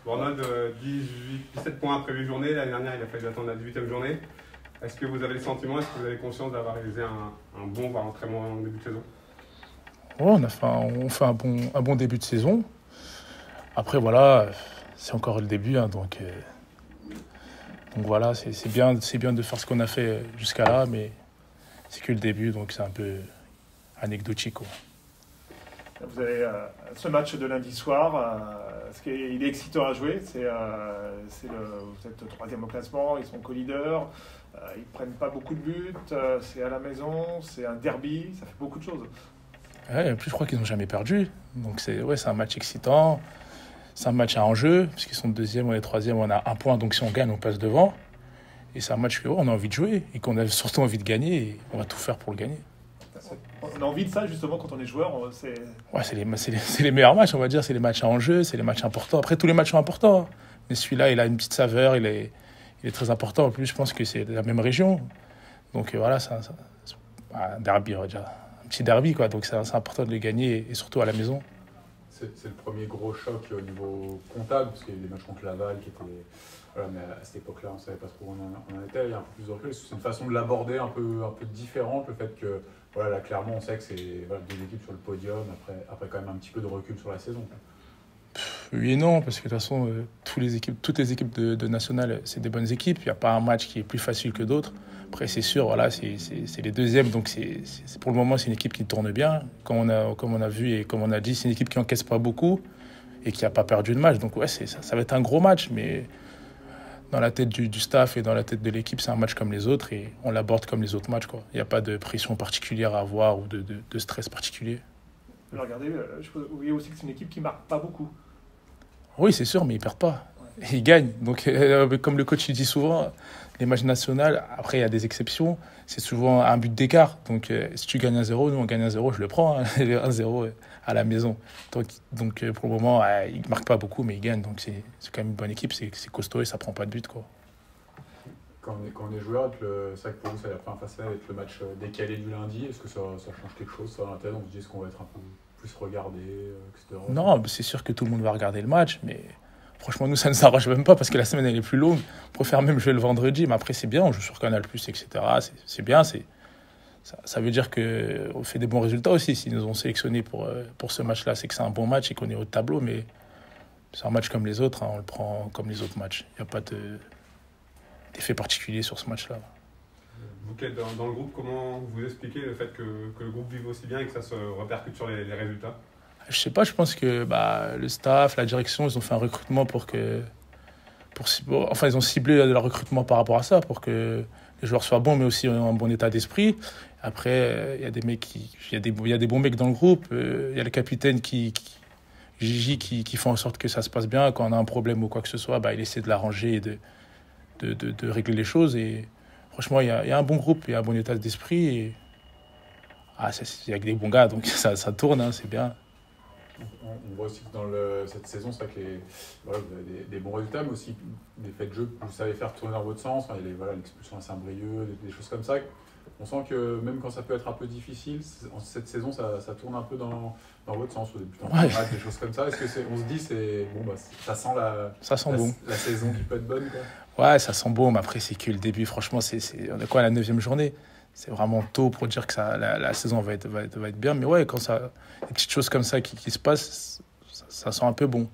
Bornald, 17 points après 8 journées. L'année dernière, il a fallu attendre la 18e journée. Est-ce que vous avez le sentiment, est-ce que vous avez conscience d'avoir réalisé un bon, voire un très bon début de saison? Ouais, on fait un bon début de saison. Après, voilà, c'est encore le début, hein, donc voilà, c'est bien de faire ce qu'on a fait jusqu'à là, mais c'est que le début, donc c'est un peu anecdotique, quoi. Vous avez ce match de lundi soir, il est excitant à jouer. Vous êtes troisième au classement, ils sont co-leaders, ils prennent pas beaucoup de buts, c'est à la maison, c'est un derby, ça fait beaucoup de choses. Ouais, en plus, je crois qu'ils n'ont jamais perdu, donc c'est un match excitant. C'est un match à enjeu, parce qu'ils sont deuxième, on est troisième, on a un point, donc si on gagne, on passe devant. Et c'est un match qu'on a envie de jouer et qu'on a surtout envie de gagner, et on va tout faire pour le gagner. On a envie de ça, justement, quand on est joueur. Ouais, c'est les meilleurs matchs, on va dire. C'est les matchs à enjeu, c'est les matchs importants. Après, tous les matchs sont importants, hein. Mais celui-là, il a une petite saveur, il est très important. En plus, je pense que c'est de la même région. Donc voilà, c'est un derby, on va dire. Un petit derby, quoi. Donc c'est important de le gagner, et surtout à la maison. C'est le premier gros choc au niveau comptable, parce qu'il y a eu des matchs contre Laval qui étaient... Voilà, mais à cette époque-là, on ne savait pas trop où on en était. Il y a un peu plus de recul. C'est une façon de l'aborder un peu différente, le fait que, voilà, là, clairement, on sait que c'est deux équipes sur le podium, après quand même un petit peu de recul sur la saison. Oui et non, parce que de toute façon, toutes les équipes de National, c'est des bonnes équipes. Il n'y a pas un match qui est plus facile que d'autres. Après, c'est sûr, voilà, c'est les deuxièmes, donc pour le moment, c'est une équipe qui tourne bien. Comme on a vu et comme on a dit, c'est une équipe qui n'encaisse pas beaucoup et qui n'a pas perdu de match. Donc ouais, ça va être un gros match, mais dans la tête du staff et dans la tête de l'équipe, c'est un match comme les autres et on l'aborde comme les autres matchs, quoi. Il n'y a pas de pression particulière à avoir ou de stress particulier. Alors regardez, vous voyez aussi que c'est une équipe qui ne marque pas beaucoup. Oui, c'est sûr, mais ils ne perdent pas. Ils gagnent. Donc, comme le coach il dit souvent, les matchs nationaux, après, il y a des exceptions, c'est souvent un but d'écart. Donc, si tu gagnes 1-0, nous, on gagne 1-0, je le prends, hein, 1-0 à la maison. Donc pour le moment, ils ne marquent pas beaucoup, mais ils gagnent. Donc, c'est quand même une bonne équipe, c'est costaud et ça ne prend pas de but, quoi. Quand on est joueur, c'est vrai que pour vous, c'est la première fois avec le match décalé du lundi. Est-ce que ça change quelque chose, ça, dans la tête? On se dit, est-ce qu'on va être un peu plus regardé, etc. Non, c'est sûr que tout le monde va regarder le match, mais franchement, nous, ça ne s'arrange même pas parce que la semaine, elle est plus longue. On préfère même jouer le vendredi, mais après, c'est bien, on joue sur Canal+, etc. C'est bien, ça veut dire qu'on fait des bons résultats aussi. S'ils nous ont sélectionnés pour ce match-là, c'est que c'est un bon match et qu'on est au tableau, mais c'est un match comme les autres, hein, on le prend comme les autres matchs. Il n'y a pas d'effet particulier sur ce match-là. Vous qui êtes dans le groupe, comment vous expliquez le fait que le groupe vive aussi bien et que ça se répercute sur les résultats? Je sais pas, je pense que le staff, la direction, ils ont fait un recrutement enfin, ils ont ciblé le recrutement par rapport à ça, pour que les joueurs soient bons, mais aussi en bon état d'esprit. Après, il y a des bons mecs dans le groupe. Il y a le capitaine Gigi qui font en sorte que ça se passe bien. Quand on a un problème ou quoi que ce soit, il essaie de l'arranger et de régler les choses. Et franchement, il y a un bon groupe, il y a un bon état d'esprit. Et il y a que des bons gars, donc ça tourne, hein, c'est bien. On voit aussi que dans cette saison, c'est vrai que vous avez des bons résultats, mais aussi des faits de jeu que vous savez faire tourner dans votre sens. Enfin, il y a l'expulsion à Saint-Brieuc, des choses comme ça. On sent que même quand ça peut être un peu difficile, cette saison, ça tourne un peu dans votre sens, au début, des choses comme ça. Est-ce que on se dit, ça sent bon. La saison qui peut être bonne, quoi? Ouais, ça sent bon, mais après, c'est que le début. Franchement, on est quoi à la 9e journée? C'est vraiment tôt pour dire que la saison va être bien. Mais ouais, quand des petites choses comme ça qui se passent, ça sent un peu bon.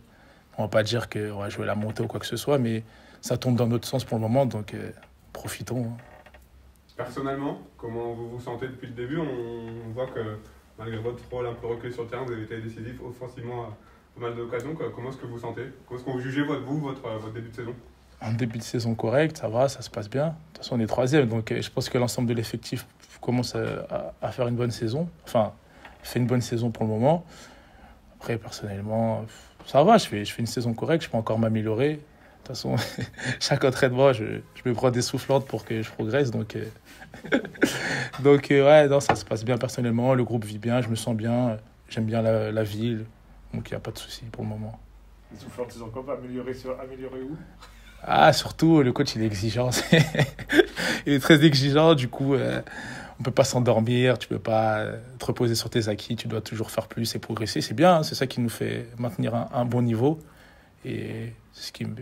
On va pas dire qu'on va jouer la montée ou quoi que ce soit, mais ça tombe dans notre sens pour le moment, donc profitons, hein. Personnellement, comment vous vous sentez depuis le début? On voit que malgré votre rôle un peu reculé sur le terrain, vous avez été décisif offensivement à pas mal d'occasions. Comment est-ce que vous vous sentez? Comment est-ce que vous jugez votre début de saison? Un début de saison correct, ça va, ça se passe bien. De toute façon, on est 3e, donc je pense que l'ensemble de l'effectif commence à faire une bonne saison. Enfin, fait une bonne saison pour le moment. Après, personnellement, ça va, je fais une saison correcte, je peux encore m'améliorer. De toute façon, chaque entraînement, je me prends des soufflantes pour que je progresse. Donc ouais, non, ça se passe bien personnellement. Le groupe vit bien, je me sens bien. J'aime bien la ville. Donc, il n'y a pas de souci pour le moment. Les soufflantes, ils ont encore améliorer où? Surtout, le coach, il est exigeant. Il est très exigeant. Du coup, on peut pas s'endormir. Tu peux pas te reposer sur tes acquis. Tu dois toujours faire plus et progresser. C'est bien, hein, c'est ça qui nous fait maintenir un bon niveau. Et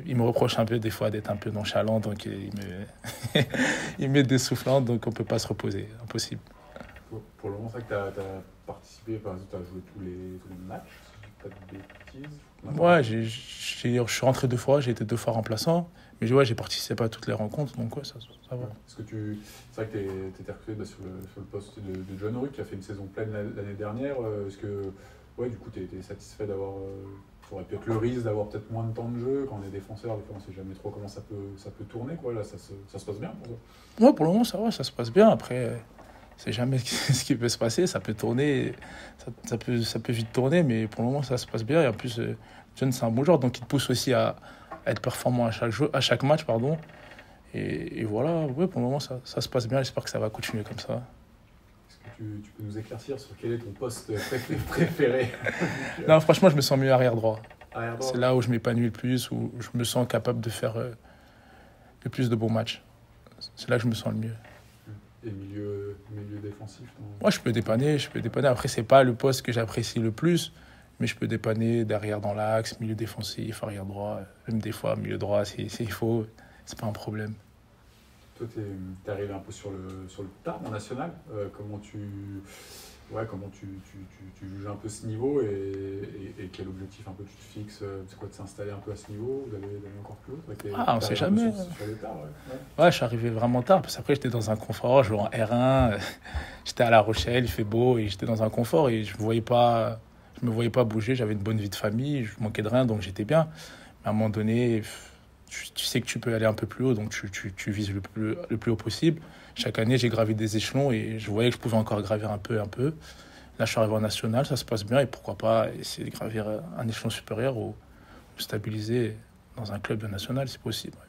il me reproche un peu des fois d'être un peu nonchalant, donc il met des soufflantes, donc on ne peut pas se reposer, impossible. Pour le moment, c'est vrai que tu as participé, par exemple, tu as joué tous les matchs, si je dis pas de bêtises. Ouais, je suis rentré 2 fois, j'ai été 2 fois remplaçant, mais j'ai participé à toutes les rencontres, donc ouais, ça va. C'est vrai que tu étais recruté sur le poste de John Ruck qui a fait une saison pleine l'année dernière. Est-ce que, du coup, tu étais satisfait d'avoir. Ça aurait pu être le risque d'avoir peut-être moins de temps de jeu quand on est défenseur, des fois on ne sait jamais trop comment ça peut tourner, quoi. Là, ça se passe bien pour toi? Ouais, pour le moment, ça va, ça se passe bien. Après, c'est jamais ce qui peut se passer, ça peut tourner, ça peut vite tourner, mais pour le moment, ça se passe bien. Et en plus, John, c'est un bon joueur, donc il te pousse aussi à être performant à chaque match, pardon. Et voilà, ouais, pour le moment, ça se passe bien. J'espère que ça va continuer comme ça. Est-ce que tu peux nous éclaircir sur quel est ton poste préféré? Non, franchement, je me sens mieux arrière droit. Arrière-droit. C'est là où je m'épanouis le plus, où je me sens capable de faire le plus de bons matchs. C'est là que je me sens le mieux. Et milieu défensif? Moi, je peux dépanner. Après, c'est pas le poste que j'apprécie le plus, mais je peux dépanner derrière dans l'axe, milieu défensif, arrière droit, même des fois milieu droit s'il faut. C'est pas un problème. Toi, t'es arrivé un peu sur le tard en national. Comment tu juges un peu ce niveau et quel objectif un peu tu te fixes? C'est quoi de s'installer un peu à ce niveau, d'aller encore plus haut? On sait jamais. Sur le tard, ouais, je suis arrivé vraiment tard parce qu'après j'étais dans un confort, je jouais en R1, j'étais à La Rochelle, il fait beau et j'étais dans un confort et je me voyais pas bouger, j'avais une bonne vie de famille, je manquais de rien donc j'étais bien. Mais à un moment donné, tu sais que tu peux aller un peu plus haut, donc tu vises le plus haut possible. Chaque année, j'ai gravi des échelons et je voyais que je pouvais encore gravir un peu. Là, je suis arrivé en national, ça se passe bien et pourquoi pas essayer de gravir un échelon supérieur ou stabiliser dans un club de national, c'est possible. Ouais.